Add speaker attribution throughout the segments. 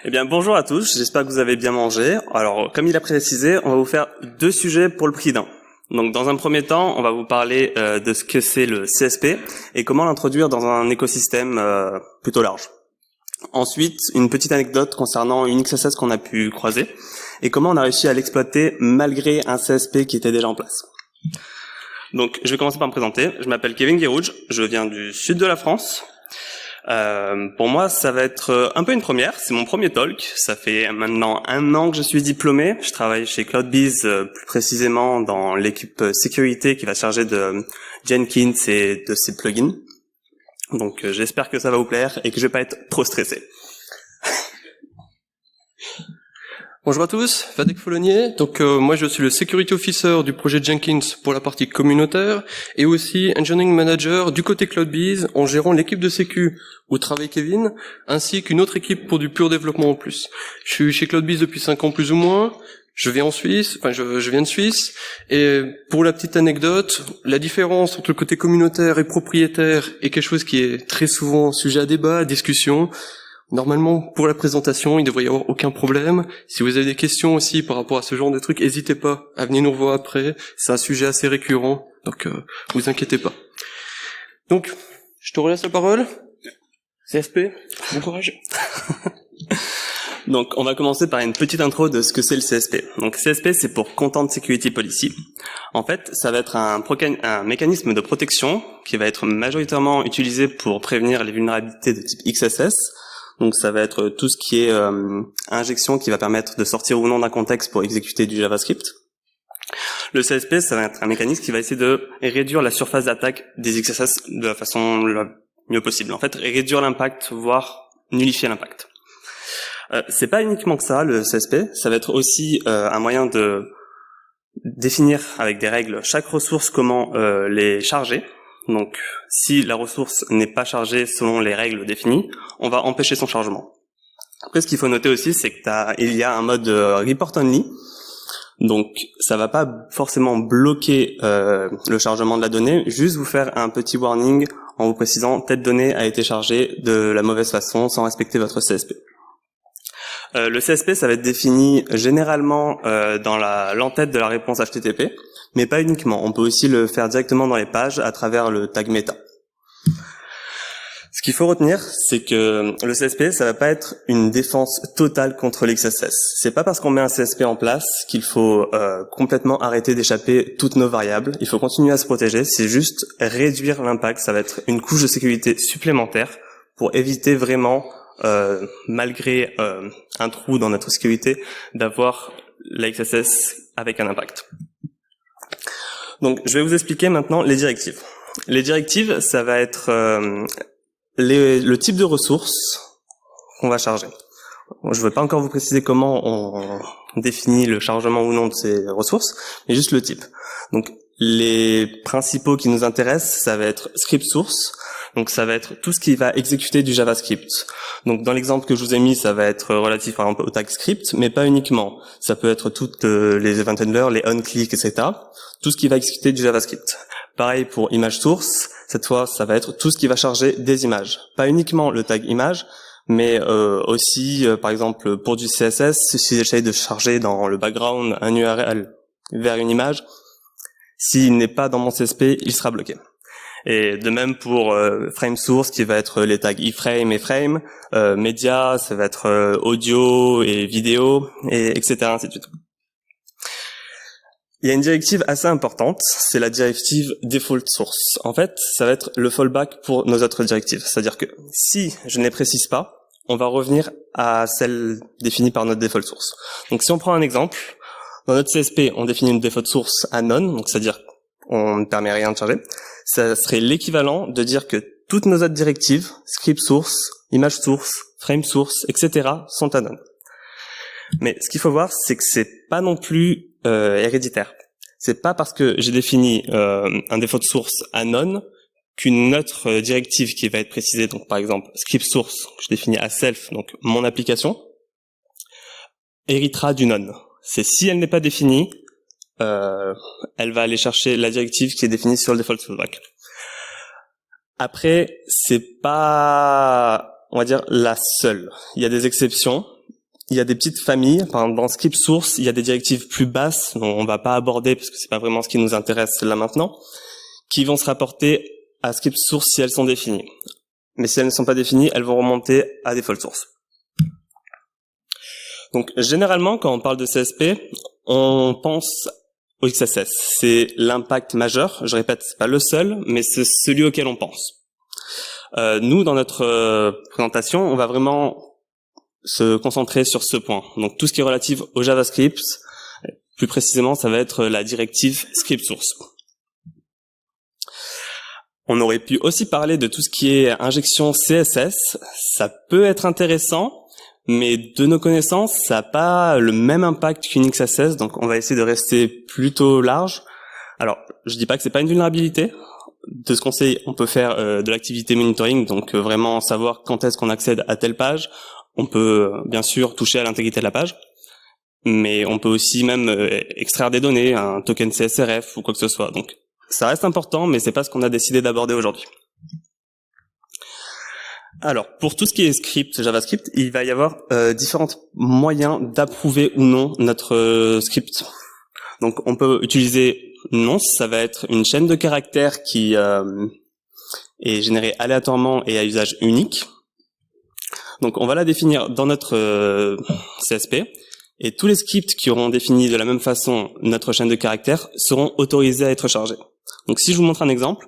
Speaker 1: Eh bien, bonjour à tous, j'espère que vous avez bien mangé. Alors, comme il a précisé, on va vous faire 2 sujets pour le prix d'un. Donc, dans un premier temps, on va vous parler de ce que c'est le CSP et comment l'introduire dans un écosystème plutôt large. Ensuite, une petite anecdote concernant une XSS qu'on a pu croiser et comment on a réussi à l'exploiter malgré un CSP qui était déjà en place. Donc, je vais commencer par me présenter. Je m'appelle Kevin Guérouge, je viens du sud de la France. Pour moi, ça va être un peu une première. C'est mon premier talk. Ça fait maintenant 1 an que je suis diplômé. Je travaille chez CloudBees, plus précisément dans l'équipe sécurité qui va se charger de Jenkins et de ses plugins. Donc, j'espère que ça va vous plaire et que je vais pas être trop stressé.
Speaker 2: Bonjour à tous, Fadek Follonier. Donc moi je suis le Security Officer du projet Jenkins pour la partie communautaire et aussi Engineering Manager du côté CloudBees en gérant l'équipe de sécu où travaille Kevin ainsi qu'une autre équipe pour du pur développement en plus. Je suis chez CloudBees depuis 5 ans plus ou moins. Je viens je viens de Suisse et pour la petite anecdote, la différence entre le côté communautaire et propriétaire est quelque chose qui est très souvent sujet à débat, à discussion. Normalement, pour la présentation, il ne devrait y avoir aucun problème. Si vous avez des questions aussi par rapport à ce genre de trucs, n'hésitez pas à venir nous revoir après. C'est un sujet assez récurrent, donc vous inquiétez pas. Donc, je te relaisse la parole. CSP, bon courage.
Speaker 1: Donc, on va commencer par une petite intro de ce que c'est le CSP. Donc, CSP, c'est pour Content Security Policy. En fait, ça va être un mécanisme de protection qui va être majoritairement utilisé pour prévenir les vulnérabilités de type XSS. Donc ça va être tout ce qui est injection qui va permettre de sortir ou non d'un contexte pour exécuter du JavaScript. Le CSP, ça va être un mécanisme qui va essayer de réduire la surface d'attaque des XSS de la façon la mieux possible. En fait, réduire l'impact, voire nullifier l'impact. C'est pas uniquement que ça, le CSP. Ça va être aussi un moyen de définir avec des règles chaque ressource, comment les charger. Donc, si la ressource n'est pas chargée selon les règles définies, on va empêcher son chargement. Après, ce qu'il faut noter aussi, c'est que il y a un mode report only. Donc, ça va pas forcément bloquer le chargement de la donnée, juste vous faire un petit warning en vous précisant telle donnée a été chargée de la mauvaise façon sans respecter votre CSP. Le CSP, ça va être défini généralement dans l'entête de la réponse HTTP, mais pas uniquement. On peut aussi le faire directement dans les pages à travers le tag meta. Ce qu'il faut retenir, c'est que le CSP, ça va pas être une défense totale contre l'XSS. C'est pas parce qu'on met un CSP en place qu'il faut complètement arrêter d'échapper toutes nos variables. Il faut continuer à se protéger. C'est juste réduire l'impact. Ça va être une couche de sécurité supplémentaire pour éviter vraiment malgré un trou dans notre sécurité, d'avoir la XSS avec un impact. Donc, je vais vous expliquer maintenant les directives. Les directives, ça va être le type de ressources qu'on va charger. Je ne vais pas encore vous préciser comment on définit le chargement ou non de ces ressources, mais juste le type. Donc, les principaux qui nous intéressent, ça va être script source. Donc ça va être tout ce qui va exécuter du JavaScript. Donc dans l'exemple que je vous ai mis, ça va être relatif par exemple au tag script, mais pas uniquement. Ça peut être toutes les event handlers, les onClick, etc. Tout ce qui va exécuter du JavaScript. Pareil pour image source. Cette fois, ça va être tout ce qui va charger des images. Pas uniquement le tag image, mais aussi, par exemple, pour du CSS, si j'essaye de charger dans le background un URL vers une image, s'il n'est pas dans mon CSP, il sera bloqué. Et de même pour frame source qui va être les tags iframe et frame, média ça va être audio et vidéo, et etc. ainsi de suite. Il y a une directive assez importante, c'est la directive default source. En fait, ça va être le fallback pour nos autres directives. C'est-à-dire que si je ne les précise pas, on va revenir à celle définie par notre default source. Donc si on prend un exemple, dans notre CSP, on définit une default source à none, donc c'est-à-dire on ne permet rien de charger. Ça serait l'équivalent de dire que toutes nos autres directives, script source, image source, frame source, etc. sont à none. Mais ce qu'il faut voir, c'est que c'est pas non plus héréditaire. C'est pas parce que j'ai défini un default source à none qu'une autre directive qui va être précisée, donc par exemple script source, que je définis à self, donc mon application, héritera du none. C'est si elle n'est pas définie, elle va aller chercher la directive qui est définie sur le default fallback. Après, c'est pas, on va dire, la seule. Il y a des exceptions, il y a des petites familles. Par exemple, dans script source, il y a des directives plus basses, dont on va pas aborder parce que c'est pas vraiment ce qui nous intéresse là maintenant, qui vont se rapporter à script source si elles sont définies. Mais si elles ne sont pas définies, elles vont remonter à default source. Donc, généralement, quand on parle de CSP, on pense au XSS. C'est l'impact majeur. Je répète, c'est pas le seul, mais c'est celui auquel on pense. Nous, dans notre présentation, on va vraiment se concentrer sur ce point. Donc, tout ce qui est relatif au JavaScript, plus précisément, ça va être la directive script source. On aurait pu aussi parler de tout ce qui est injection CSS. Ça peut être intéressant, mais de nos connaissances, ça n'a pas le même impact qu'une XSS, donc on va essayer de rester plutôt large. Alors, je dis pas que c'est pas une vulnérabilité. De ce qu'on sait, on peut faire de l'activité monitoring, donc vraiment savoir quand est-ce qu'on accède à telle page. On peut bien sûr toucher à l'intégrité de la page, mais on peut aussi même extraire des données, un token CSRF ou quoi que ce soit. Donc, ça reste important, mais c'est pas ce qu'on a décidé d'aborder aujourd'hui. Alors, pour tout ce qui est script, JavaScript, il va y avoir différents moyens d'approuver ou non notre script. Donc, on peut utiliser nonce, ça va être une chaîne de caractères qui est générée aléatoirement et à usage unique. Donc, on va la définir dans notre CSP, et tous les scripts qui auront défini de la même façon notre chaîne de caractères seront autorisés à être chargés. Donc, si je vous montre un exemple,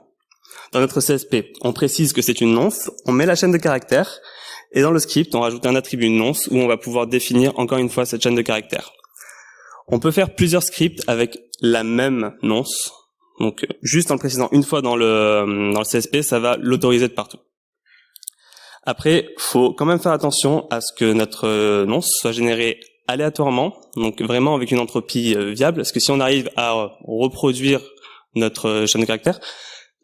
Speaker 1: dans notre CSP, on précise que c'est une nonce, on met la chaîne de caractères, et dans le script, on rajoute un attribut nonce où on va pouvoir définir encore une fois cette chaîne de caractères. On peut faire plusieurs scripts avec la même nonce, donc juste en le précisant une fois dans le CSP, ça va l'autoriser de partout. Après, faut quand même faire attention à ce que notre nonce soit générée aléatoirement, donc vraiment avec une entropie viable, parce que si on arrive à reproduire notre chaîne de caractères,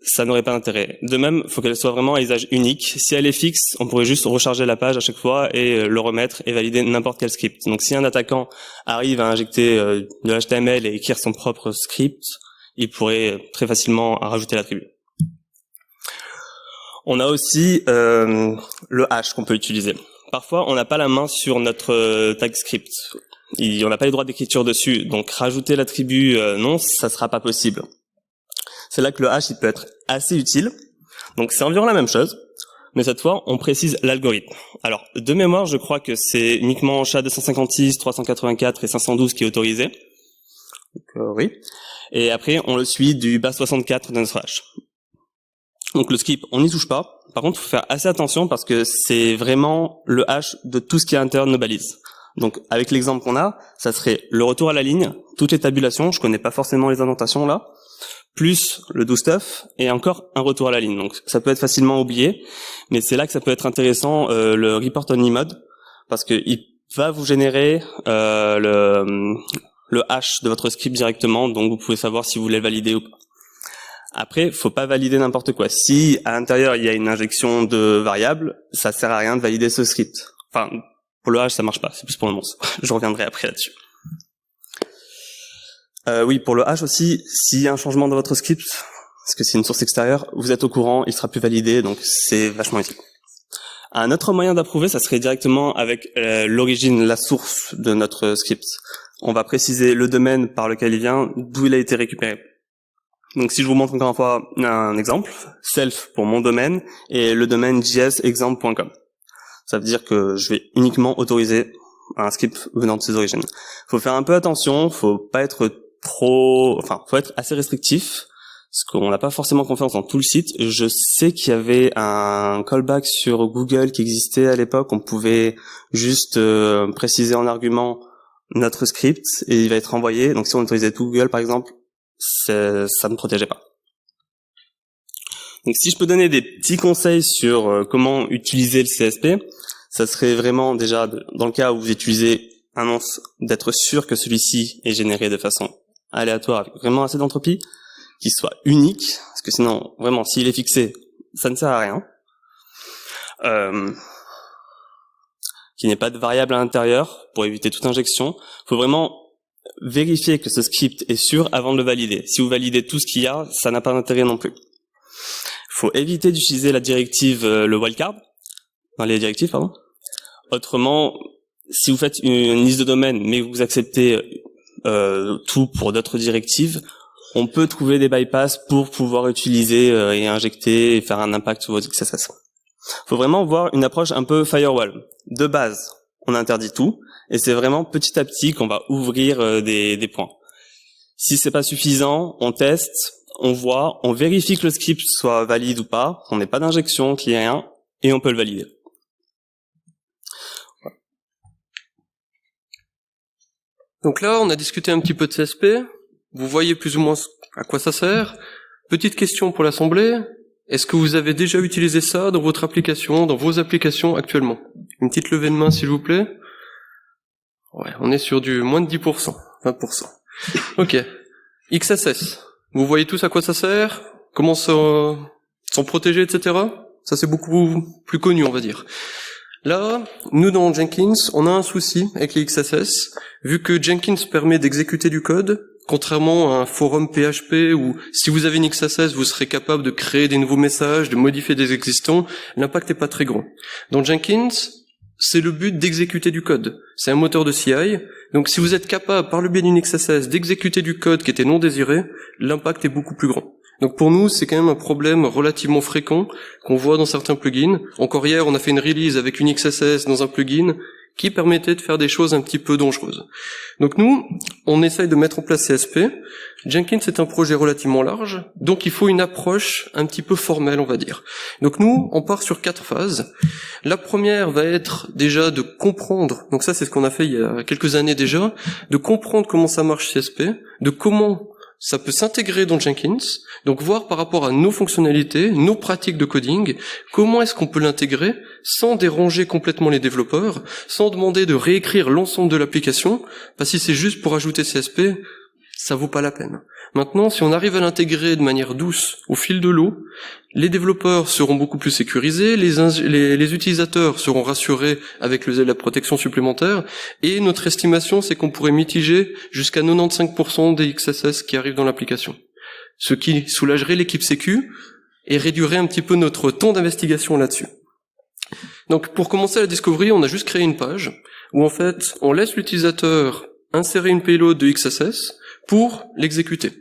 Speaker 1: ça n'aurait pas d'intérêt. De même, il faut qu'elle soit vraiment à usage unique. Si elle est fixe, on pourrait juste recharger la page à chaque fois et le remettre et valider n'importe quel script. Donc si un attaquant arrive à injecter de l'HTML et écrire son propre script, il pourrait très facilement rajouter l'attribut. On a aussi le hash qu'on peut utiliser. Parfois, on n'a pas la main sur notre tag script. On n'a pas les droits d'écriture dessus, donc rajouter l'attribut nonce, ça sera pas possible. C'est là que le hash il peut être assez utile. Donc c'est environ la même chose, mais cette fois on précise l'algorithme. Alors de mémoire, je crois que c'est uniquement SHA-256, 384 et 512 qui est autorisé. Donc, oui. Et après on le suit du base64 de notre hash. Donc le skip, on n'y touche pas. Par contre, il faut faire assez attention parce que c'est vraiment le hash de tout ce qui est à l'intérieur de nos balises. Donc avec l'exemple qu'on a, ça serait le retour à la ligne, toutes les tabulations, je connais pas forcément les annotations là, plus le do stuff et encore un retour à la ligne. Donc ça peut être facilement oublié, mais c'est là que ça peut être intéressant le report only mode parce que il va vous générer le hash de votre script directement, donc vous pouvez savoir si vous voulez le valider ou pas. Après, faut pas valider n'importe quoi. Si à l'intérieur il y a une injection de variables, ça sert à rien de valider ce script. Enfin, pour le hash ça marche pas, c'est plus pour le nonce. Je reviendrai après là-dessus. Oui, pour le hash aussi, s'il y a un changement dans votre script, parce que c'est une source extérieure, vous êtes au courant, il sera plus validé, donc c'est vachement utile. Un autre moyen d'approuver, ça serait directement avec l'origine, la source de notre script. On va préciser le domaine par lequel il vient, d'où il a été récupéré. Donc si je vous montre encore une fois un exemple, self pour mon domaine et le domaine jsexemple.com. Ça veut dire que je vais uniquement autoriser un script venant de ses origines. Faut faire un peu attention, faut pas être faut être assez restrictif, parce qu'on n'a pas forcément confiance dans tout le site. Je sais qu'il y avait un callback sur Google qui existait à l'époque, on pouvait juste préciser en argument notre script et il va être envoyé. Donc si on autorisait tout Google par exemple, ça ne protégeait pas. Donc si je peux donner des petits conseils sur comment utiliser le CSP, ça serait vraiment déjà, dans le cas où vous utilisez un nonce, d'être sûr que celui-ci est généré de façon aléatoire avec vraiment assez d'entropie, qu'il soit unique, parce que sinon, vraiment, s'il est fixé, ça ne sert à rien. Qu'il n'y ait pas de variable à l'intérieur pour éviter toute injection. Il faut vraiment vérifier que ce script est sûr avant de le valider. Si vous validez tout ce qu'il y a, ça n'a pas d'intérêt non plus. Il faut éviter d'utiliser la directive, le wildcard, dans les directives, pardon. Autrement, si vous faites une liste de domaines, mais que vous acceptez tout pour d'autres directives, on peut trouver des bypass pour pouvoir utiliser et injecter et faire un impact sur vos XSS. Faut vraiment voir une approche un peu firewall. De base, on interdit tout, et c'est vraiment petit à petit qu'on va ouvrir des points. Si c'est pas suffisant, on teste, on voit, on vérifie que le script soit valide ou pas, qu'on n'ait pas d'injection, qu'il y ait rien, et on peut le valider.
Speaker 2: Donc là, on a discuté un petit peu de CSP. Vous voyez plus ou moins à quoi ça sert. Petite question pour l'Assemblée. Est-ce que vous avez déjà utilisé ça dans votre application, dans vos applications actuellement? Une petite levée de main, s'il vous plaît. Ouais, on est sur du moins de 10%, 20%. Ok. XSS. Vous voyez tous à quoi ça sert? Comment s'en protéger, etc. Ça, c'est beaucoup plus connu, on va dire. Là, nous dans Jenkins, on a un souci avec les XSS, vu que Jenkins permet d'exécuter du code, contrairement à un forum PHP où si vous avez une XSS, vous serez capable de créer des nouveaux messages, de modifier des existants, l'impact n'est pas très grand. Dans Jenkins, c'est le but d'exécuter du code. C'est un moteur de CI, donc si vous êtes capable, par le biais d'une XSS, d'exécuter du code qui était non désiré, l'impact est beaucoup plus grand. Donc pour nous, c'est quand même un problème relativement fréquent qu'on voit dans certains plugins. Encore hier, on a fait une release avec une XSS dans un plugin qui permettait de faire des choses un petit peu dangereuses. Donc nous, on essaye de mettre en place CSP. Jenkins est un projet relativement large, donc il faut une approche un petit peu formelle, on va dire. Donc nous, on part sur 4 phases. La première va être déjà de comprendre, donc ça c'est ce qu'on a fait il y a quelques années déjà, de comprendre comment ça marche CSP, de comment ça peut s'intégrer dans Jenkins, donc voir par rapport à nos fonctionnalités, nos pratiques de coding, comment est-ce qu'on peut l'intégrer sans déranger complètement les développeurs, sans demander de réécrire l'ensemble de l'application, parce que si c'est juste pour ajouter CSP, ça vaut pas la peine. Maintenant, si on arrive à l'intégrer de manière douce, au fil de l'eau, les développeurs seront beaucoup plus sécurisés, les utilisateurs seront rassurés avec la protection supplémentaire, et notre estimation, c'est qu'on pourrait mitiger jusqu'à 95% des XSS qui arrivent dans l'application. Ce qui soulagerait l'équipe sécu et réduirait un petit peu notre temps d'investigation là-dessus. Donc, pour commencer la discovery, on a juste créé une page où, en fait, on laisse l'utilisateur insérer une payload de XSS pour l'exécuter.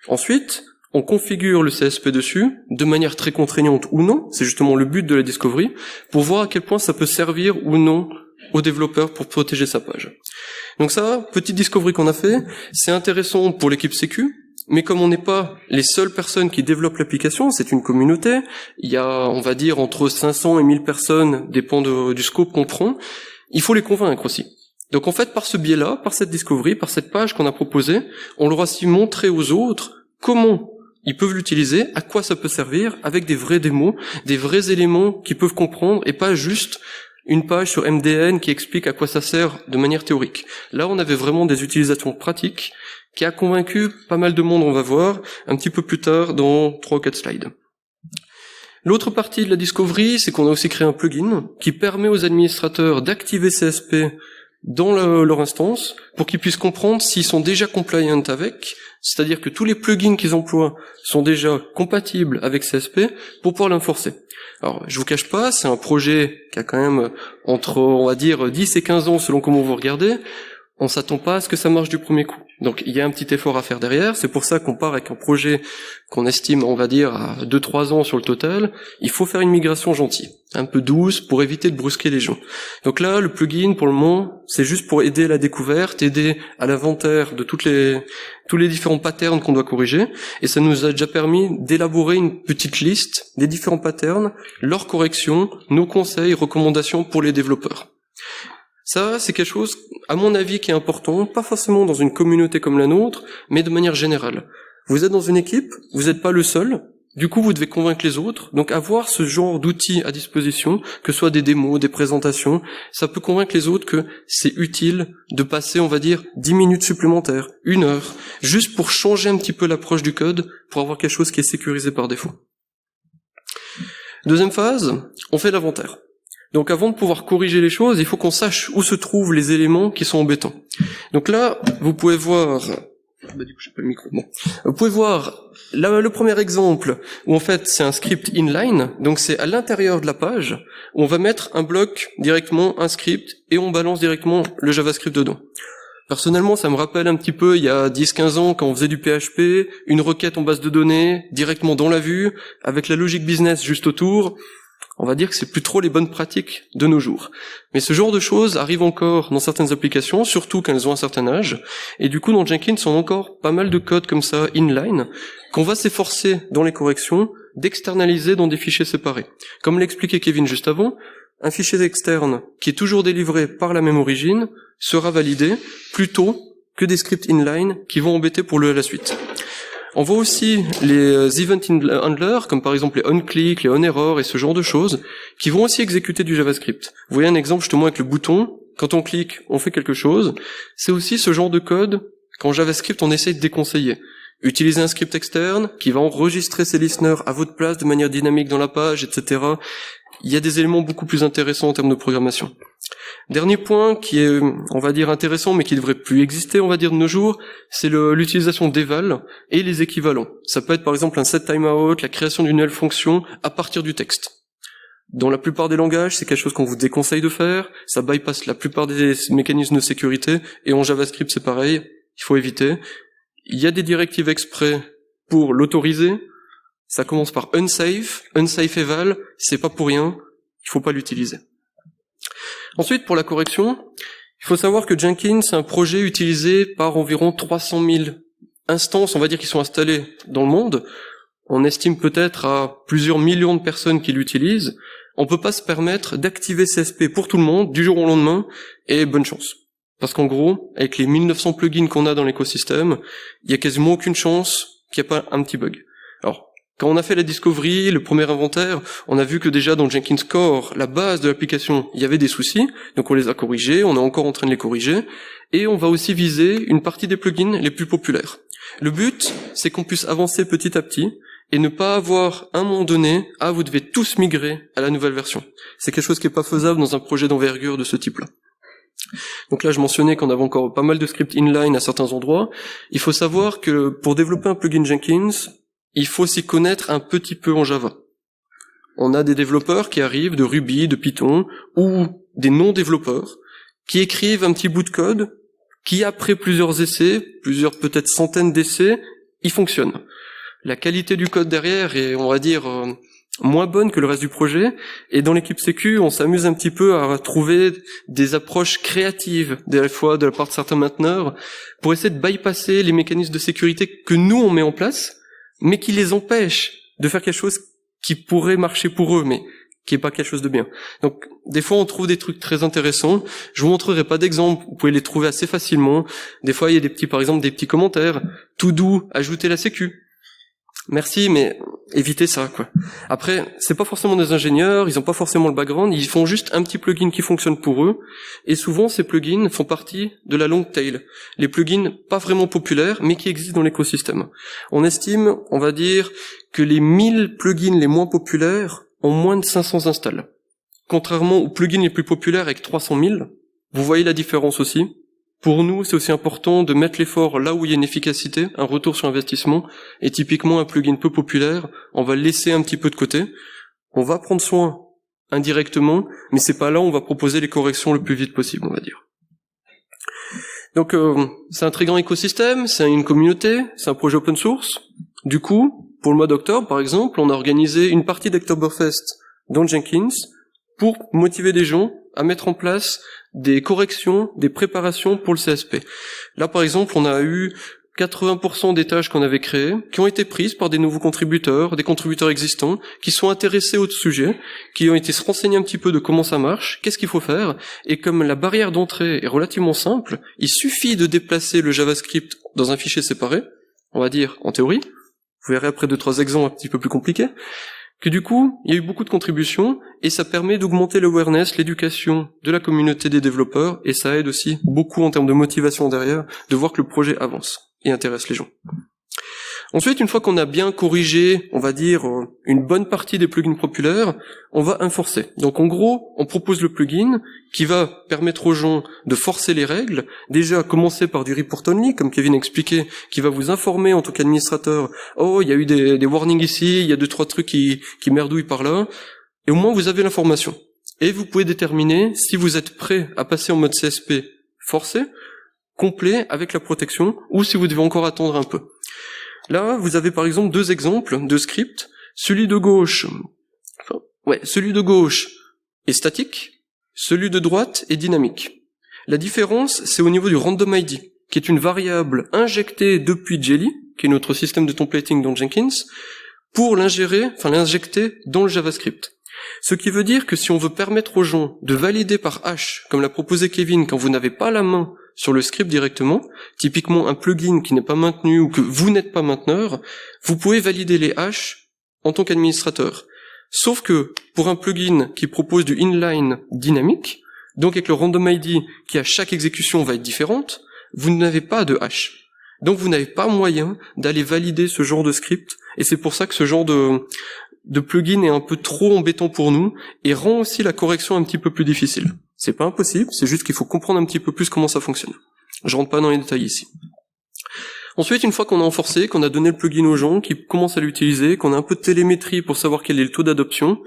Speaker 2: Ensuite, on configure le CSP dessus, de manière très contraignante ou non, c'est justement le but de la discovery, pour voir à quel point ça peut servir ou non au développeur pour protéger sa page. Donc ça, petite discovery qu'on a fait, c'est intéressant pour l'équipe sécu, mais comme on n'est pas les seules personnes qui développent l'application, c'est une communauté, il y a, on va dire, entre 500 et 1000 personnes, dépend du scope qu'on prend, il faut les convaincre aussi. Donc en fait, par ce biais-là, par cette discovery, par cette page qu'on a proposée, on leur a aussi montré aux autres comment ils peuvent l'utiliser, à quoi ça peut servir, avec des vrais démos, des vrais éléments qu'ils peuvent comprendre, et pas juste une page sur MDN qui explique à quoi ça sert de manière théorique. Là, on avait vraiment des utilisations pratiques qui a convaincu pas mal de monde, on va voir, un petit peu plus tard dans 3 ou 4 slides. L'autre partie de la discovery, c'est qu'on a aussi créé un plugin qui permet aux administrateurs d'activer CSP dans leur instance pour qu'ils puissent comprendre s'ils sont déjà compliant avec, c'est-à-dire que tous les plugins qu'ils emploient sont déjà compatibles avec CSP pour pouvoir l'enforcer. Alors, je vous cache pas, c'est un projet qui a quand même entre, on va dire, 10 et 15 ans selon comment vous regardez. On s'attend pas à ce que ça marche du premier coup. Donc il y a un petit effort à faire derrière, c'est pour ça qu'on part avec un projet qu'on estime, on va dire, à 2-3 ans sur le total. Il faut faire une migration gentille, un peu douce, pour éviter de brusquer les gens. Donc là, le plugin, pour le moment, c'est juste pour aider à la découverte, aider à l'inventaire de tous les différents patterns qu'on doit corriger, et ça nous a déjà permis d'élaborer une petite liste des différents patterns, leurs corrections, nos conseils, recommandations pour les développeurs. Ça, c'est quelque chose, à mon avis, qui est important, pas forcément dans une communauté comme la nôtre, mais de manière générale. Vous êtes dans une équipe, vous n'êtes pas le seul, du coup vous devez convaincre les autres, donc avoir ce genre d'outils à disposition, que ce soit des démos, des présentations, ça peut convaincre les autres que c'est utile de passer, on va dire, 10 minutes supplémentaires, 1 heure, juste pour changer un petit peu l'approche du code, pour avoir quelque chose qui est sécurisé par défaut. Deuxième phase, on fait l'inventaire. Donc avant de pouvoir corriger les choses, il faut qu'on sache où se trouvent les éléments qui sont embêtants. Donc là, vous pouvez voir du coup, j'ai pas le micro. Bon. Vous pouvez voir le premier exemple où en fait c'est un script inline, donc c'est à l'intérieur de la page où on va mettre un bloc directement, un script, et on balance directement le JavaScript dedans. Personnellement, ça me rappelle un petit peu il y a 10-15 ans quand on faisait du PHP, une requête en base de données, directement dans la vue, avec la logique business juste autour. On va dire que c'est plus trop les bonnes pratiques de nos jours. Mais ce genre de choses arrive encore dans certaines applications, surtout quand elles ont un certain âge. Et du coup, dans Jenkins, on a encore pas mal de code comme ça, inline, qu'on va s'efforcer dans les corrections d'externaliser dans des fichiers séparés. Comme l'expliquait Kevin juste avant, un fichier externe qui est toujours délivré par la même origine sera validé plutôt que des scripts inline qui vont embêter pour la suite. On voit aussi les event handlers, comme par exemple les onClick, les onError et ce genre de choses, qui vont aussi exécuter du JavaScript. Vous voyez un exemple justement avec le bouton, quand on clique, on fait quelque chose. C'est aussi ce genre de code qu'en JavaScript on essaye de déconseiller. Utilisez un script externe qui va enregistrer ses listeners à votre place de manière dynamique dans la page, etc. Il y a des éléments beaucoup plus intéressants en termes de programmation. Dernier point qui est, on va dire, intéressant, mais qui devrait plus exister, on va dire, de nos jours, c'est l'utilisation d'eval et les équivalents. Ça peut être par exemple un setTimeout, la création d'une nouvelle fonction à partir du texte. Dans la plupart des langages, c'est quelque chose qu'on vous déconseille de faire, ça bypass la plupart des mécanismes de sécurité, et en JavaScript c'est pareil, il faut éviter. Il y a des directives exprès pour l'autoriser, ça commence par unsafe eval, c'est pas pour rien, il faut pas l'utiliser. Ensuite, pour la correction, il faut savoir que Jenkins, c'est un projet utilisé par environ 300 000 instances, on va dire, qui sont installées dans le monde. On estime peut-être à plusieurs millions de personnes qui l'utilisent. On peut pas se permettre d'activer CSP pour tout le monde du jour au lendemain, et bonne chance. Parce qu'en gros, avec les 1900 plugins qu'on a dans l'écosystème, il y a quasiment aucune chance qu'il n'y ait pas un petit bug. Alors, quand on a fait la discovery, le premier inventaire, on a vu que déjà dans Jenkins Core, la base de l'application, il y avait des soucis, donc on les a corrigés, on est encore en train de les corriger, et on va aussi viser une partie des plugins les plus populaires. Le but, c'est qu'on puisse avancer petit à petit, et ne pas avoir un moment donné, vous devez tous migrer à la nouvelle version. C'est quelque chose qui n'est pas faisable dans un projet d'envergure de ce type-là. Donc là, je mentionnais qu'on avait encore pas mal de scripts inline à certains endroits. Il faut savoir que pour développer un plugin Jenkins, il faut s'y connaître un petit peu en Java. On a des développeurs qui arrivent de Ruby, de Python, ou des non-développeurs, qui écrivent un petit bout de code, qui après plusieurs essais, plusieurs peut-être centaines d'essais, il fonctionne. La qualité du code derrière est, on va dire, moins bonne que le reste du projet, et dans l'équipe sécu, on s'amuse un petit peu à trouver des approches créatives, des fois de la part de certains mainteneurs, pour essayer de bypasser les mécanismes de sécurité que nous on met en place, mais qui les empêche de faire quelque chose qui pourrait marcher pour eux, mais qui est pas quelque chose de bien. Donc, des fois, on trouve des trucs très intéressants. Je vous montrerai pas d'exemple, vous pouvez les trouver assez facilement. Des fois, il y a par exemple, des petits commentaires. Tout doux, ajoutez la sécu. Merci, mais évitez ça, quoi. Après, c'est pas forcément des ingénieurs, ils ont pas forcément le background, ils font juste un petit plugin qui fonctionne pour eux, et souvent ces plugins font partie de la long tail. Les plugins pas vraiment populaires, mais qui existent dans l'écosystème. On estime, on va dire, que les 1000 plugins les moins populaires ont moins de 500 installs. Contrairement aux plugins les plus populaires avec 300 000, vous voyez la différence aussi. Pour nous, c'est aussi important de mettre l'effort là où il y a une efficacité, un retour sur investissement, et typiquement un plugin peu populaire, on va le laisser un petit peu de côté, on va prendre soin indirectement, mais c'est pas là où on va proposer les corrections le plus vite possible, on va dire. Donc c'est un très grand écosystème, c'est une communauté, c'est un projet open source. Du coup, pour le mois d'octobre par exemple, on a organisé une partie d'Oktoberfest dans Jenkins pour motiver des gens à mettre en place des corrections, des préparations pour le CSP. Là, par exemple, on a eu 80% des tâches qu'on avait créées qui ont été prises par des nouveaux contributeurs, des contributeurs existants, qui sont intéressés au sujet, qui ont été se renseigner un petit peu de comment ça marche, qu'est-ce qu'il faut faire, et comme la barrière d'entrée est relativement simple, il suffit de déplacer le JavaScript dans un fichier séparé, on va dire en théorie, vous verrez après 2-3 exemples un petit peu plus compliqués, que du coup, il y a eu beaucoup de contributions, et ça permet d'augmenter l'awareness, l'éducation de la communauté des développeurs, et ça aide aussi beaucoup en termes de motivation derrière, de voir que le projet avance et intéresse les gens. Ensuite, une fois qu'on a bien corrigé, on va dire, une bonne partie des plugins populaires, on va enforcer. Donc en gros, on propose le plugin qui va permettre aux gens de forcer les règles, déjà commencer par du report only, comme Kevin expliquait, qui va vous informer en tant qu'administrateur, oh, il y a eu des warnings ici, il y a 2-3 trucs qui merdouillent par là, et au moins vous avez l'information. Et vous pouvez déterminer si vous êtes prêt à passer en mode CSP forcé, complet, avec la protection, ou si vous devez encore attendre un peu. Là, vous avez par exemple 2 exemples de scripts. Celui de gauche est statique, celui de droite est dynamique. La différence, c'est au niveau du random ID, qui est une variable injectée depuis Jelly, qui est notre système de templating dans Jenkins, pour l'injecter dans le JavaScript. Ce qui veut dire que si on veut permettre aux gens de valider par hash, comme l'a proposé Kevin, quand vous n'avez pas la main sur le script directement, typiquement un plugin qui n'est pas maintenu ou que vous n'êtes pas mainteneur, vous pouvez valider les hashes en tant qu'administrateur. Sauf que pour un plugin qui propose du inline dynamique, donc avec le random ID qui à chaque exécution va être différente, vous n'avez pas de hash. Donc vous n'avez pas moyen d'aller valider ce genre de script, et c'est pour ça que ce genre de plugin est un peu trop embêtant pour nous, et rend aussi la correction un petit peu plus difficile. C'est pas impossible, c'est juste qu'il faut comprendre un petit peu plus comment ça fonctionne. Je rentre pas dans les détails ici. Ensuite, une fois qu'on a enforcé, qu'on a donné le plugin aux gens, qui commencent à l'utiliser, qu'on a un peu de télémétrie pour savoir quel est le taux d'adoption,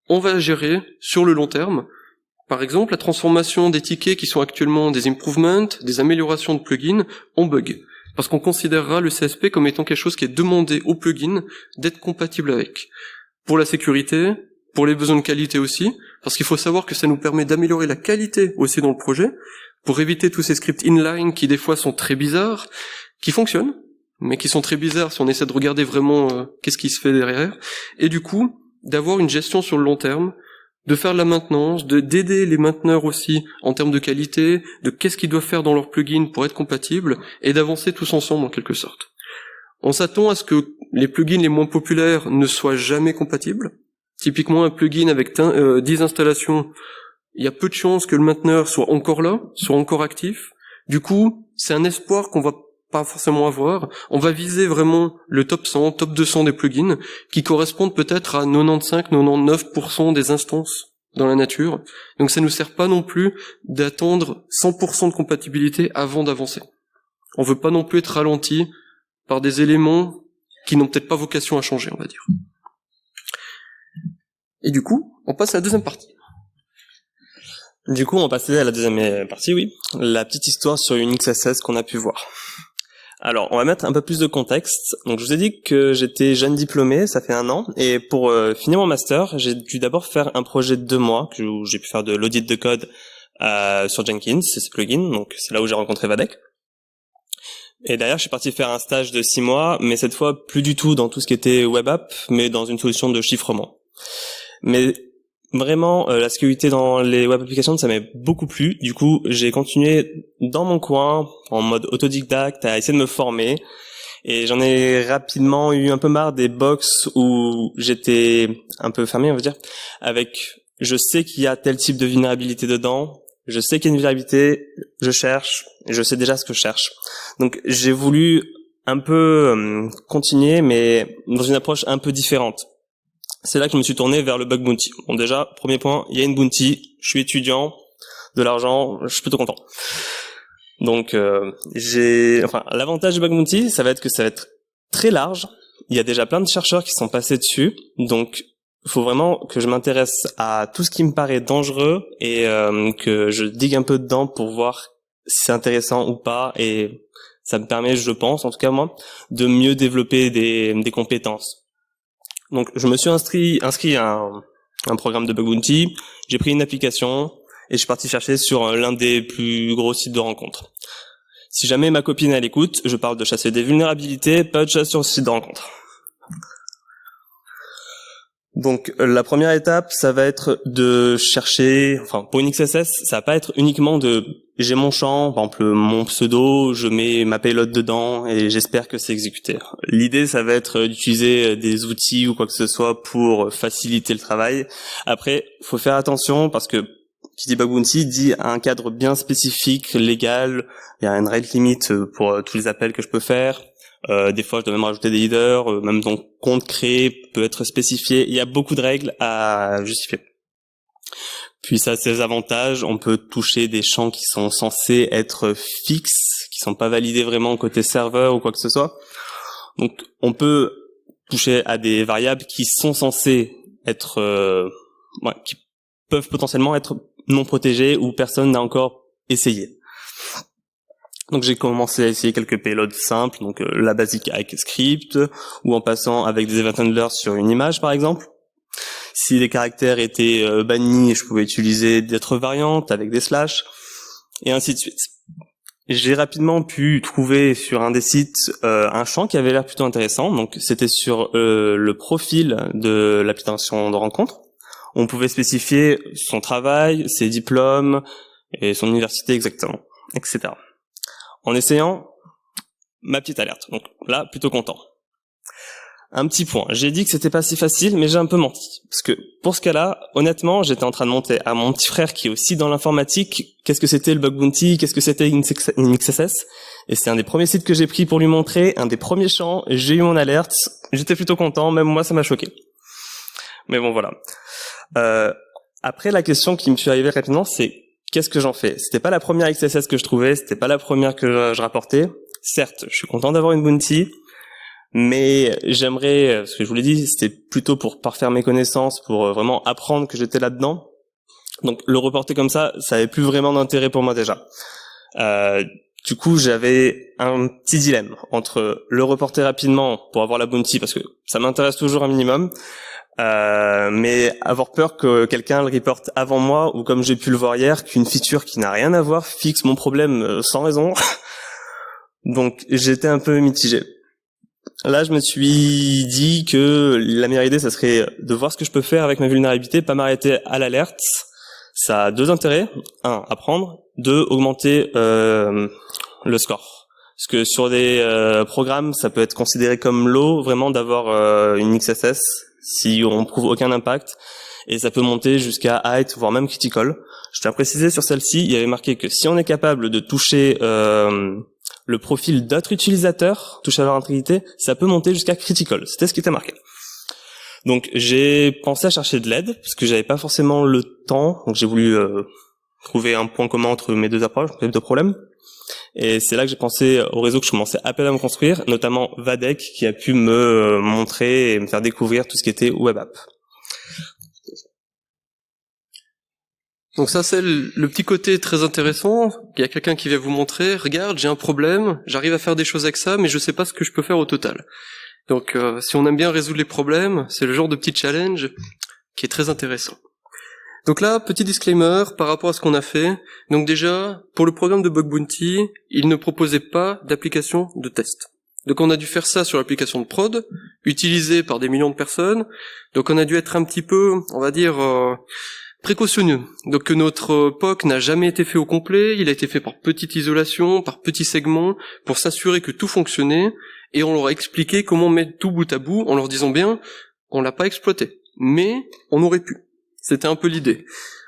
Speaker 2: on va gérer sur le long terme. Par exemple, la transformation des tickets qui sont actuellement des improvements, des améliorations de plugins, en bug. Parce qu'on considérera le CSP comme étant quelque chose qui est demandé au plugin d'être compatible avec. Pour la sécurité, pour les besoins de qualité aussi, parce qu'il faut savoir que ça nous permet d'améliorer la qualité aussi dans le projet, pour éviter tous ces scripts inline qui des fois sont très bizarres, qui fonctionnent, mais qui sont très bizarres si on essaie de regarder vraiment qu'est-ce qui se fait derrière, et du coup, d'avoir une gestion sur le long terme, de faire de la maintenance, d'aider les mainteneurs aussi en termes de qualité, de qu'est-ce qu'ils doivent faire dans leur plugin pour être compatibles, et d'avancer tous ensemble en quelque sorte. On s'attend à ce que les plugins les moins populaires ne soient jamais compatibles. Typiquement un plugin avec 10 installations, il y a peu de chances que le mainteneur soit encore là, soit encore actif. Du coup, c'est un espoir qu'on va pas forcément avoir. On va viser vraiment le top 100, top 200 des plugins, qui correspondent peut-être à 95-99% des instances dans la nature. Donc ça nous sert pas non plus d'attendre 100% de compatibilité avant d'avancer. On veut pas non plus être ralenti par des éléments qui n'ont peut-être pas vocation à changer, on va dire. Et du coup, on passe à la deuxième partie.
Speaker 1: Du coup, on va passer à la deuxième partie, oui. La petite histoire sur UnixSS qu'on a pu voir. Alors, on va mettre un peu plus de contexte. Donc, je vous ai dit que j'étais jeune diplômé, ça fait 1 an, et pour finir mon master, j'ai dû d'abord faire un projet de 2 mois, où j'ai pu faire de l'audit de code sur Jenkins, c'est ce plugin, donc c'est là où j'ai rencontré Vadek. Et derrière, je suis parti faire un stage de 6 mois, mais cette fois, plus du tout dans tout ce qui était web app, mais dans une solution de chiffrement. Mais vraiment, la sécurité dans les web applications, ça m'a beaucoup plu. Du coup, j'ai continué dans mon coin, en mode autodidacte, à essayer de me former. Et j'en ai rapidement eu un peu marre des box où j'étais un peu fermé, on va dire, avec je sais qu'il y a tel type de vulnérabilité dedans, je sais qu'il y a une vulnérabilité, je cherche, et je sais déjà ce que je cherche. Donc j'ai voulu un peu continuer, mais dans une approche un peu différente. C'est là que je me suis tourné vers le bug bounty. Bon, déjà, premier point, il y a une bounty, je suis étudiant, de l'argent, je suis plutôt content. Donc l'avantage du bug bounty, ça va être que ça va être très large. Il y a déjà plein de chercheurs qui sont passés dessus, donc il faut vraiment que je m'intéresse à tout ce qui me paraît dangereux et que je digue un peu dedans pour voir si c'est intéressant ou pas, et ça me permet, je pense, en tout cas moi, de mieux développer des compétences. Donc je me suis inscrit à un programme de bug bounty, j'ai pris une application et je suis parti chercher sur l'un des plus gros sites de rencontres. Si jamais ma copine elle écoute, je parle de chasser des vulnérabilités, pas de chasse sur ce site de rencontre. Donc la première étape, ça va être de chercher, pour UnixSS, ça va pas être uniquement j'ai mon champ, par exemple mon pseudo, je mets ma payload dedans et j'espère que c'est exécuté. L'idée, ça va être d'utiliser des outils ou quoi que ce soit pour faciliter le travail. Après, faut faire attention parce que qui dit bug bounty dit un cadre bien spécifique, légal, il y a une rate limit pour tous les appels que je peux faire. Des fois, je dois même rajouter des headers, même ton compte créé peut être spécifié. Il y a beaucoup de règles à justifier. Puis ça a ses avantages. On peut toucher des champs qui sont censés être fixes, qui sont pas validés vraiment côté serveur ou quoi que ce soit. Donc, on peut toucher à des variables qui sont censées être, qui peuvent potentiellement être non protégées ou personne n'a encore essayé. Donc j'ai commencé à essayer quelques payloads simples, donc la basique avec script, ou en passant avec des event handlers sur une image par exemple. Si les caractères étaient bannis, je pouvais utiliser d'autres variantes avec des slash, et ainsi de suite. J'ai rapidement pu trouver sur un des sites un champ qui avait l'air plutôt intéressant. Donc c'était sur le profil de l'application de rencontre. On pouvait spécifier son travail, ses diplômes et son université exactement, etc. En essayant, ma petite alerte. Donc là, plutôt content. Un petit point. J'ai dit que c'était pas si facile, mais j'ai un peu menti. Parce que pour ce cas-là, honnêtement, j'étais en train de montrer à mon petit frère qui est aussi dans l'informatique qu'est-ce que c'était le bug bounty, qu'est-ce que c'était une XSS. Et c'est un des premiers sites que j'ai pris pour lui montrer, un des premiers champs. J'ai eu mon alerte. J'étais plutôt content. Même moi, ça m'a choqué. Mais bon, voilà. Après, la question qui me suis arrivée rapidement, c'est qu'est-ce que j'en fais? C'était pas la première XSS que je trouvais, c'était pas la première que je rapportais. Certes, je suis content d'avoir une bounty, mais j'aimerais, parce que je vous l'ai dit, c'était plutôt pour parfaire mes connaissances, pour vraiment apprendre que j'étais là-dedans. Donc le reporter comme ça avait plus vraiment d'intérêt pour moi déjà. Du coup, j'avais un petit dilemme entre le reporter rapidement pour avoir la bounty, parce que ça m'intéresse toujours un minimum, mais avoir peur que quelqu'un le reporte avant moi, ou comme j'ai pu le voir hier, qu'une feature qui n'a rien à voir fixe mon problème sans raison. Donc j'étais un peu mitigé. Là, je me suis dit que la meilleure idée, ça serait de voir ce que je peux faire avec ma vulnérabilité, pas m'arrêter à l'alerte. Ça a deux intérêts. Un, apprendre. Deux, augmenter le score. Parce que sur des programmes, ça peut être considéré comme low, vraiment, d'avoir une XSS, si on prouve aucun impact. Et ça peut monter jusqu'à high, voire même critical. Je tiens à préciser sur celle-ci, il y avait marqué que si on est capable de toucher le profil d'autres utilisateurs, toucher à leur intégrité, ça peut monter jusqu'à critical. C'était ce qui était marqué. Donc j'ai pensé à chercher de l'aide, parce que j'avais pas forcément le temps, donc j'ai voulu trouver un point commun entre mes deux approches, mes deux problèmes. Et c'est là que j'ai pensé au réseau que je commençais à peine à me construire, notamment Vadek, qui a pu me montrer et me faire découvrir tout ce qui était web app.
Speaker 2: Donc ça, c'est le petit côté très intéressant. Il y a quelqu'un qui vient vous montrer, regarde, j'ai un problème, j'arrive à faire des choses avec ça, mais je sais pas ce que je peux faire au total. Donc si on aime bien résoudre les problèmes, c'est le genre de petit challenge qui est très intéressant. Donc là, petit disclaimer par rapport à ce qu'on a fait. Donc déjà, pour le programme de Bug Bounty, il ne proposait pas d'application de test. Donc on a dû faire ça sur l'application de prod, utilisée par des millions de personnes. Donc on a dû être un petit peu, on va dire, précautionneux. Donc que notre POC n'a jamais été fait au complet, il a été fait par petite isolation, par petits segments, pour s'assurer que tout fonctionnait, et on leur a expliqué comment mettre tout bout à bout, en leur disant bien, on l'a pas exploité, mais on aurait pu. C'était un peu l'idée.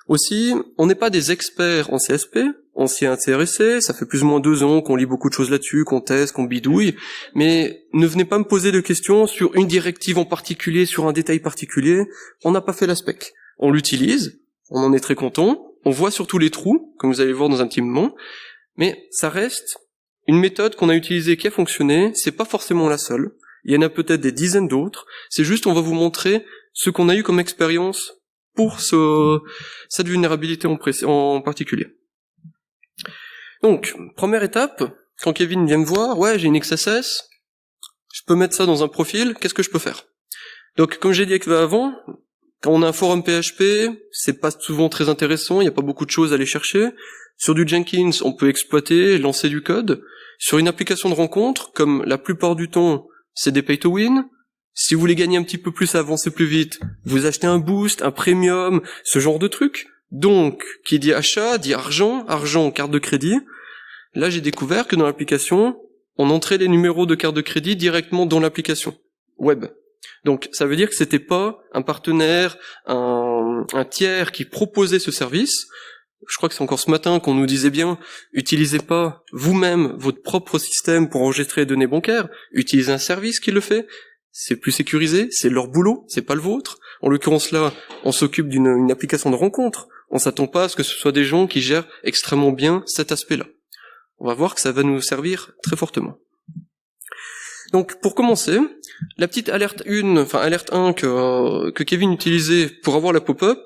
Speaker 2: Aussi, on n'est pas des experts en CSP, on s'y est intéressé, ça fait plus ou moins 2 ans qu'on lit beaucoup de choses là-dessus, qu'on teste, qu'on bidouille, mais ne venez pas me poser de questions sur une directive en particulier, sur un détail particulier, on n'a pas fait la spec. On l'utilise, on en est très content, on voit surtout les trous, comme vous allez voir dans un petit moment, mais ça reste une méthode qu'on a utilisée qui a fonctionné, c'est pas forcément la seule, il y en a peut-être des dizaines d'autres, c'est juste on va vous montrer ce qu'on a eu comme expérience pour cette vulnérabilité en particulier. Donc, première étape, quand Kevin vient me voir, ouais, j'ai une XSS, je peux mettre ça dans un profil, qu'est-ce que je peux faire? Donc, comme j'ai dit avant, quand on a un forum PHP, c'est pas souvent très intéressant, il n'y a pas beaucoup de choses à aller chercher. Sur du Jenkins, on peut exploiter, lancer du code. Sur une application de rencontre, comme la plupart du temps, c'est des pay to win. Si vous voulez gagner un petit peu plus, avancer plus vite, vous achetez un boost, un premium, ce genre de truc. Donc, qui dit achat, dit argent, carte de crédit. Là, j'ai découvert que dans l'application, on entrait les numéros de carte de crédit directement dans l'application web. Donc, ça veut dire que c'était pas un partenaire, un tiers qui proposait ce service. je crois que c'est encore ce matin qu'on nous disait bien, utilisez pas vous-même votre propre système pour enregistrer les données bancaires, utilisez un service qui le fait, c'est plus sécurisé, c'est leur boulot, c'est pas le vôtre. En l'occurrence là, on s'occupe d'une application de rencontre, on s'attend pas à ce que ce soit des gens qui gèrent extrêmement bien cet aspect-là. On va voir que ça va nous servir très fortement. Donc pour commencer, la petite alerte 1 que Kevin utilisait pour avoir la pop-up,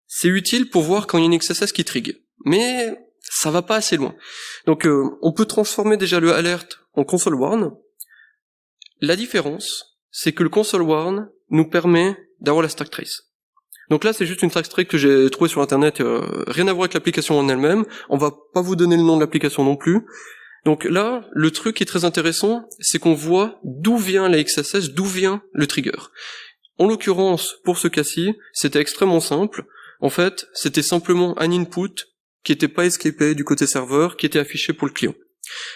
Speaker 2: c'est utile pour voir quand il y a une XSS qui trigue. Mais ça va pas assez loin. Donc on peut transformer déjà le alert en console warn. La différence, c'est que le console warn nous permet d'avoir la stack trace. Donc là, c'est juste une stack trace que j'ai trouvée sur internet, rien à voir avec l'application en elle-même. On va pas vous donner le nom de l'application non plus. Donc là, le truc qui est très intéressant, c'est qu'on voit d'où vient la XSS, d'où vient le trigger. En l'occurrence, pour ce cas-ci, c'était extrêmement simple. En fait, c'était simplement un input qui n'était pas escapé du côté serveur, qui était affiché pour le client.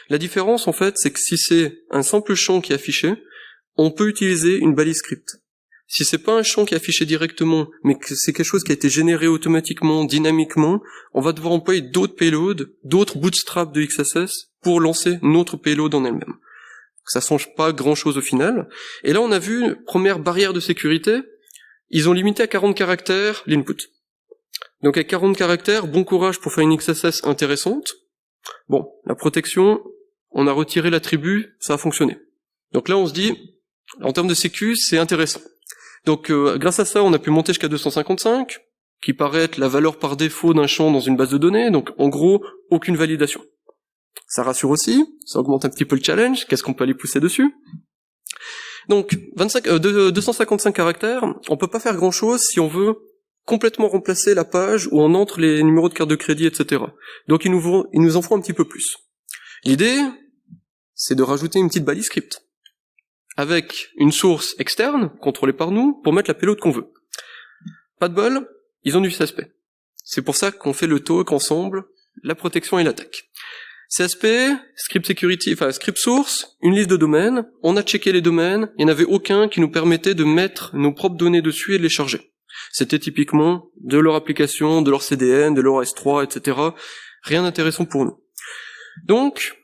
Speaker 2: La différence, en fait, c'est que si c'est un simple champ qui est affiché, on peut utiliser une balise script. Si c'est pas un champ qui est affiché directement, mais que c'est quelque chose qui a été généré automatiquement, dynamiquement, on va devoir employer d'autres payloads, d'autres bootstraps de XSS pour lancer notre payload en elle-même. Ça change pas grand-chose au final. Et là, on a vu, première barrière de sécurité, ils ont limité à 40 caractères l'input. Donc à 40 caractères, bon courage pour faire une XSS intéressante. Bon, la protection, on a retiré l'attribut, ça a fonctionné. Donc là, on se dit, en termes de sécu, c'est intéressant. Donc grâce à ça, on a pu monter jusqu'à 255, qui paraît être la valeur par défaut d'un champ dans une base de données, donc en gros, aucune validation. Ça rassure aussi, ça augmente un petit peu le challenge, qu'est-ce qu'on peut aller pousser dessus. Donc 255 caractères, on peut pas faire grand-chose si on veut complètement remplacer la page où on entre les numéros de carte de crédit, etc. Donc il nous en faut un petit peu plus. L'idée, c'est de rajouter une petite balise script avec une source externe, contrôlée par nous, pour mettre la payload qu'on veut. Pas de bol, ils ont du CSP. C'est pour ça qu'on fait le talk ensemble, la protection et l'attaque. CSP, script security, script source, une liste de domaines, on a checké les domaines, il n'y en avait aucun qui nous permettait de mettre nos propres données dessus et de les charger. C'était typiquement de leur application, de leur CDN, de leur S3, etc. Rien d'intéressant pour nous. Donc,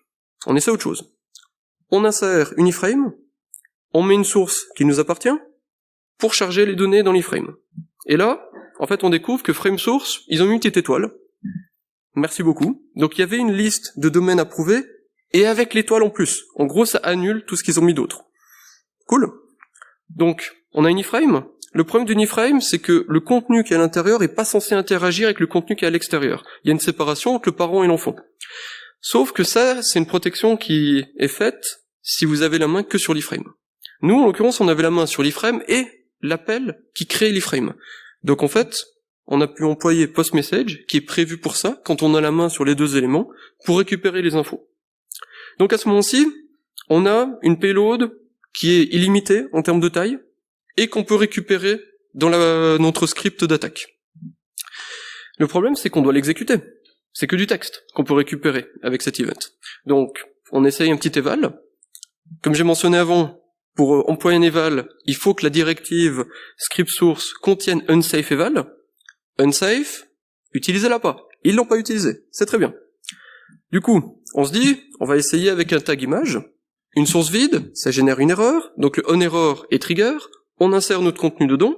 Speaker 2: on essaie autre chose. On insère une iframe, on met une source qui nous appartient pour charger les données dans l'iframe. Et là, en fait, on découvre que frame source, ils ont mis une petite étoile. Merci beaucoup. Donc il y avait une liste de domaines approuvés et avec l'étoile en plus. En gros, ça annule tout ce qu'ils ont mis d'autre. Cool. Donc, on a une iframe. Le problème d'une iframe, c'est que le contenu qui est à l'intérieur est pas censé interagir avec le contenu qui est à l'extérieur. Il y a une séparation entre le parent et l'enfant. Sauf que ça, c'est une protection qui est faite si vous avez la main que sur l'iframe. Nous, en l'occurrence, on avait la main sur l'iframe et l'appel qui crée l'iframe. Donc en fait, on a pu employer postMessage, qui est prévu pour ça, quand on a la main sur les deux éléments, pour récupérer les infos. Donc à ce moment-ci, on a une payload qui est illimitée en termes de taille, et qu'on peut récupérer dans notre script d'attaque. Le problème, c'est qu'on doit l'exécuter. C'est que du texte qu'on peut récupérer avec cet event. Donc, on essaye un petit eval. Comme j'ai mentionné avant, pour employer un eval, il faut que la directive script source contienne unsafe eval. Unsafe, utilisez-la pas. Ils l'ont pas utilisé. C'est très bien. Du coup, on se dit, on va essayer avec un tag image. Une source vide, ça génère une erreur. Donc le onError est trigger. On insère notre contenu dedans.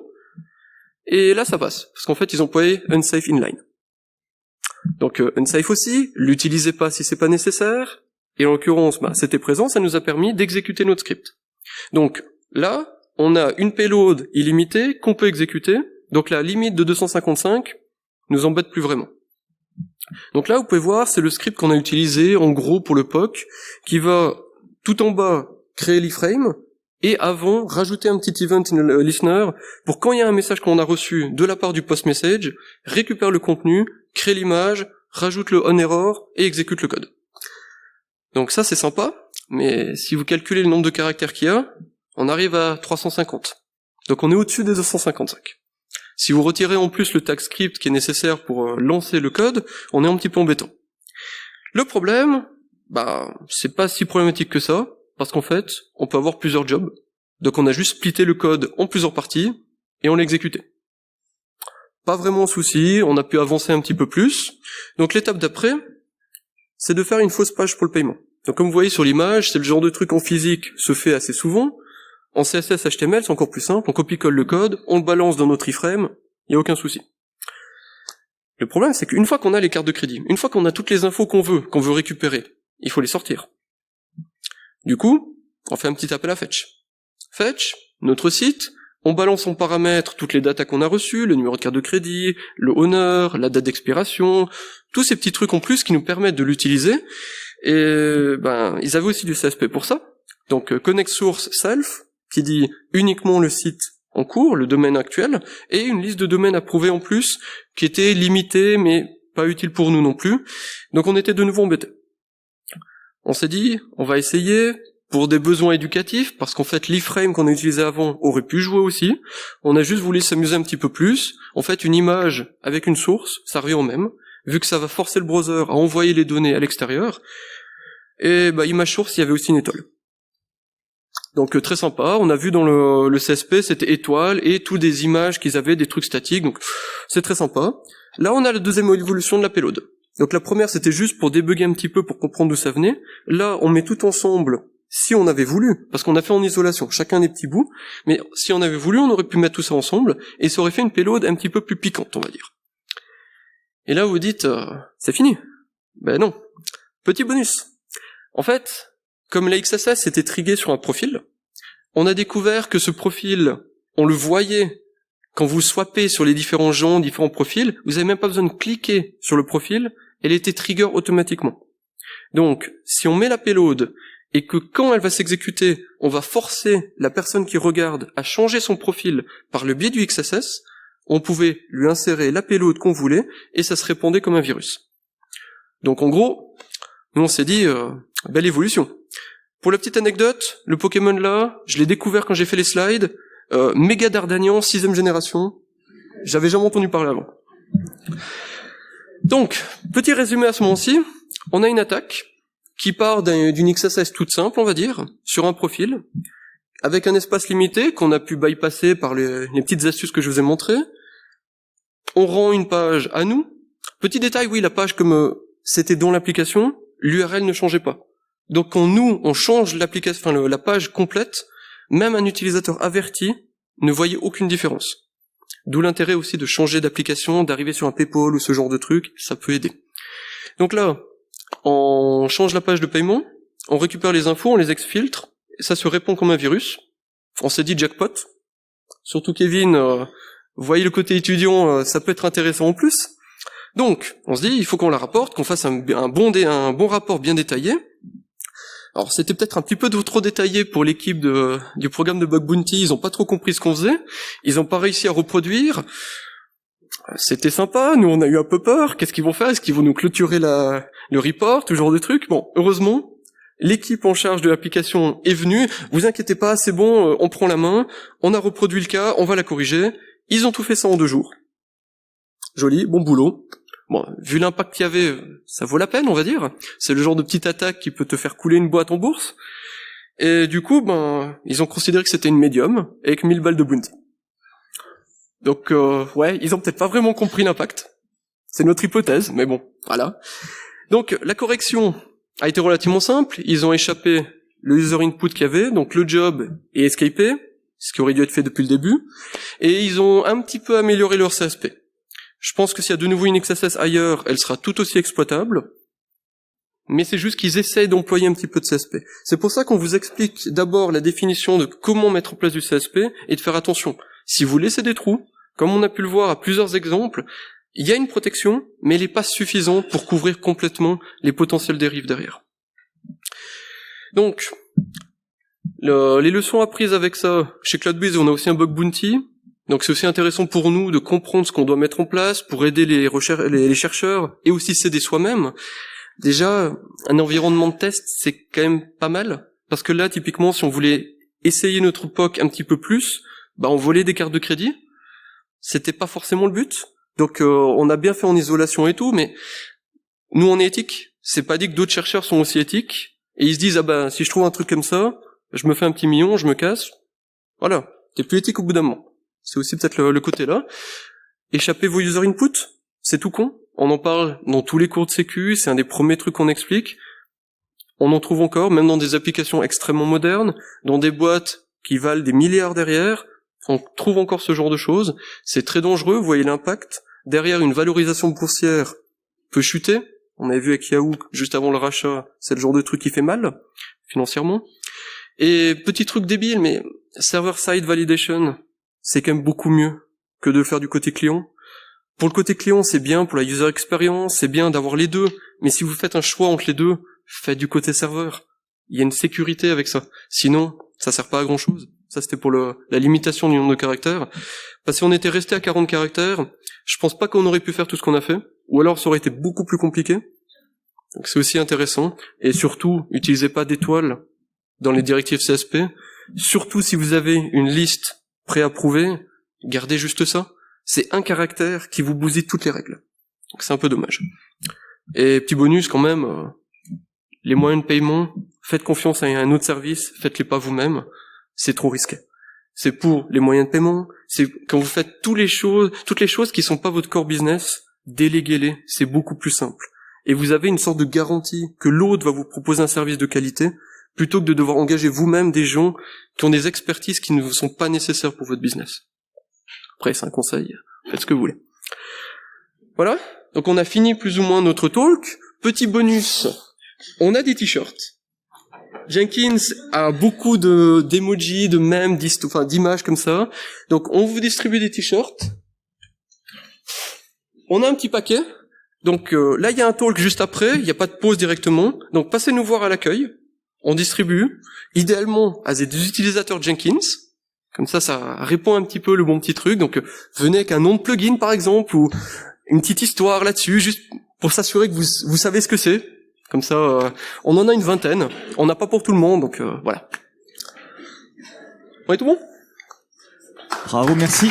Speaker 2: Et là, ça passe. Parce qu'en fait, ils ont employé unsafe inline. Donc unsafe aussi, l'utilisez pas si c'est pas nécessaire. Et en l'occurrence, c'était présent, ça nous a permis d'exécuter notre script. Donc là, on a une payload illimitée qu'on peut exécuter. Donc la limite de 255 nous embête plus vraiment. Donc là, vous pouvez voir, c'est le script qu'on a utilisé en gros pour le POC, qui va tout en bas créer l'iframe, et avant, rajouter un petit event listener pour quand il y a un message qu'on a reçu de la part du postMessage, récupère le contenu, crée l'image, rajoute le onError et exécute le code. Donc ça, c'est sympa, mais si vous calculez le nombre de caractères qu'il y a, on arrive à 350. Donc on est au-dessus des 255. Si vous retirez en plus le tag script qui est nécessaire pour lancer le code, on est un petit peu embêtant. Le problème, c'est pas si problématique que ça, parce qu'en fait, on peut avoir plusieurs jobs. Donc on a juste splitté le code en plusieurs parties, et on l'a exécuté. pas vraiment souci, on a pu avancer un petit peu plus. Donc l'étape d'après, c'est de faire une fausse page pour le paiement. Donc comme vous voyez sur l'image, c'est le genre de truc en physique se fait assez souvent. En CSS HTML, c'est encore plus simple, on copie-colle le code, on le balance dans notre iframe, il n'y a aucun souci. Le problème, c'est qu'une fois qu'on a les cartes de crédit, une fois qu'on a toutes les infos qu'on veut récupérer, il faut les sortir. Du coup, on fait un petit appel à Fetch. Fetch, notre site, on balance en paramètre toutes les datas qu'on a reçues, le numéro de carte de crédit, le honneur, la date d'expiration, tous ces petits trucs en plus qui nous permettent de l'utiliser. Et ils avaient aussi du CSP pour ça. Donc connect source self, qui dit uniquement le site en cours, le domaine actuel, et une liste de domaines approuvés en plus, qui était limitée, mais pas utile pour nous non plus. Donc on était de nouveau embêtés. On s'est dit, on va essayer, pour des besoins éducatifs, parce qu'en fait l'iframe qu'on a utilisé avant aurait pu jouer aussi. On a juste voulu s'amuser un petit peu plus. En fait, une image avec une source, ça revient au même, vu que ça va forcer le browser à envoyer les données à l'extérieur. Et image source, il y avait aussi une étoile. Donc très sympa, on a vu dans le CSP, c'était étoile et tous des images qu'ils avaient, des trucs statiques, donc c'est très sympa. Là on a la deuxième évolution de la payload. Donc la première c'était juste pour débugger un petit peu, pour comprendre d'où ça venait. Là on met tout ensemble, si on avait voulu, parce qu'on a fait en isolation, chacun des petits bouts, mais si on avait voulu, on aurait pu mettre tout ça ensemble, et ça aurait fait une payload un petit peu plus piquante, on va dire. Et là vous dites, c'est fini. Ben non. Petit bonus. En fait, comme la XSS était triguée sur un profil, on a découvert que ce profil, on le voyait quand vous swappez sur les différents gens, différents profils, vous n'avez même pas besoin de cliquer sur le profil, elle était trigger automatiquement. Donc, si on met la payload, et que quand elle va s'exécuter, on va forcer la personne qui regarde à changer son profil par le biais du XSS, on pouvait lui insérer la payload qu'on voulait, et ça se répandait comme un virus. Donc en gros, nous on s'est dit, belle évolution. Pour la petite anecdote, le Pokémon là, je l'ai découvert quand j'ai fait les slides, méga Dardanian, 6ème génération, j'avais jamais entendu parler avant. Donc, petit résumé à ce moment-ci, on a une attaque qui part d'une XSS toute simple, on va dire, sur un profil, avec un espace limité qu'on a pu bypasser par les petites astuces que je vous ai montrées. On rend une page à nous. Petit détail, oui, la page comme c'était dans l'application, l'URL ne changeait pas. Donc quand nous, on change l'application, la page complète, même un utilisateur averti ne voyait aucune différence. D'où l'intérêt aussi de changer d'application, d'arriver sur un PayPal ou ce genre de truc, ça peut aider. Donc là, on change la page de paiement, on récupère les infos, on les exfiltre, et ça se répand comme un virus. On s'est dit jackpot. Surtout Kevin, vous voyez le côté étudiant, ça peut être intéressant en plus. Donc, on se dit, il faut qu'on la rapporte, qu'on fasse un bon rapport bien détaillé. Alors c'était peut-être un petit peu trop détaillé pour l'équipe du programme de Bug Bounty, ils ont pas trop compris ce qu'on faisait, ils ont pas réussi à reproduire. C'était sympa, nous on a eu un peu peur, qu'est-ce qu'ils vont faire? Est-ce qu'ils vont nous clôturer le report, tout genre de trucs? Bon, heureusement, l'équipe en charge de l'application est venue, vous inquiétez pas, c'est bon, on prend la main, on a reproduit le cas, on va la corriger, ils ont tout fait ça en 2 jours. Joli, bon boulot. Bon, vu l'impact qu'il y avait, ça vaut la peine, on va dire. C'est le genre de petite attaque qui peut te faire couler une boîte en bourse. Et du coup, ils ont considéré que c'était une médium, avec 1000 balles de bounty. Donc, ils ont peut-être pas vraiment compris l'impact. C'est notre hypothèse, mais bon, voilà. Donc, la correction a été relativement simple. Ils ont échappé le user input qu'il y avait, donc le job est escapé, ce qui aurait dû être fait depuis le début. Et ils ont un petit peu amélioré leur CSP. Je pense que s'il y a de nouveau une XSS ailleurs, elle sera tout aussi exploitable, mais c'est juste qu'ils essayent d'employer un petit peu de CSP. C'est pour ça qu'on vous explique d'abord la définition de comment mettre en place du CSP, et de faire attention. Si vous laissez des trous, comme on a pu le voir à plusieurs exemples, il y a une protection, mais elle n'est pas suffisante pour couvrir complètement les potentielles dérives derrière. Donc, les leçons apprises avec ça, chez CloudBees, on a aussi un bug bounty. Donc c'est aussi intéressant pour nous de comprendre ce qu'on doit mettre en place pour aider les chercheurs et aussi s'aider soi-même. Déjà, un environnement de test, c'est quand même pas mal, parce que là, typiquement, si on voulait essayer notre POC un petit peu plus, on volait des cartes de crédit. C'était pas forcément le but. Donc on a bien fait en isolation et tout, mais nous on est éthique. C'est pas dit que d'autres chercheurs sont aussi éthiques, et ils se disent, si je trouve un truc comme ça, je me fais un petit million, je me casse. Voilà, t'es plus éthique au bout d'un moment. C'est aussi peut-être le côté là. Échappez vos user input, c'est tout con. On en parle dans tous les cours de sécu, c'est un des premiers trucs qu'on explique. On en trouve encore, même dans des applications extrêmement modernes, dans des boîtes qui valent des milliards derrière, on trouve encore ce genre de choses. C'est très dangereux, vous voyez l'impact. Derrière, une valorisation boursière peut chuter. On avait vu avec Yahoo, juste avant le rachat, c'est le genre de truc qui fait mal, financièrement. Et petit truc débile, mais server-side validation, c'est quand même beaucoup mieux que de le faire du côté client. Pour le côté client, c'est bien, pour la user experience, c'est bien d'avoir les deux, mais si vous faites un choix entre les deux, faites du côté serveur. Il y a une sécurité avec ça. Sinon, ça sert pas à grand chose. Ça, c'était pour la limitation du nombre de caractères. Parce que si on était resté à 40 caractères, je pense pas qu'on aurait pu faire tout ce qu'on a fait, ou alors ça aurait été beaucoup plus compliqué. Donc c'est aussi intéressant. Et surtout, utilisez pas d'étoiles dans les directives CSP. Surtout si vous avez une liste préapprouvée, gardez juste ça. C'est un caractère qui vous bousille toutes les règles. Donc c'est un peu dommage. Et petit bonus quand même, les moyens de paiement, faites confiance à un autre service, faites-les pas vous-même, c'est trop risqué. C'est pour les moyens de paiement, c'est quand vous faites toutes les choses qui sont pas votre core business, déléguez-les, c'est beaucoup plus simple. Et vous avez une sorte de garantie que l'autre va vous proposer un service de qualité, plutôt que de devoir engager vous-même des gens qui ont des expertises qui ne vous sont pas nécessaires pour votre business. Après, c'est un conseil, faites ce que vous voulez. Voilà, donc on a fini plus ou moins notre talk. Petit bonus, on a des t-shirts. Jenkins a beaucoup d'emojis, de mèmes, d'images comme ça. Donc on vous distribue des t-shirts. On a un petit paquet. Donc là, il y a un talk juste après, il n'y a pas de pause directement. Donc passez nous voir à l'accueil. On distribue, idéalement à des utilisateurs Jenkins. Comme ça répond un petit peu le bon petit truc. Donc venez avec un nom de plugin par exemple, ou une petite histoire là-dessus, juste pour s'assurer que vous savez ce que c'est. Comme ça, on en a une vingtaine. On n'a pas pour tout le monde, donc voilà. On est tout bon ?
Speaker 3: Bravo, merci.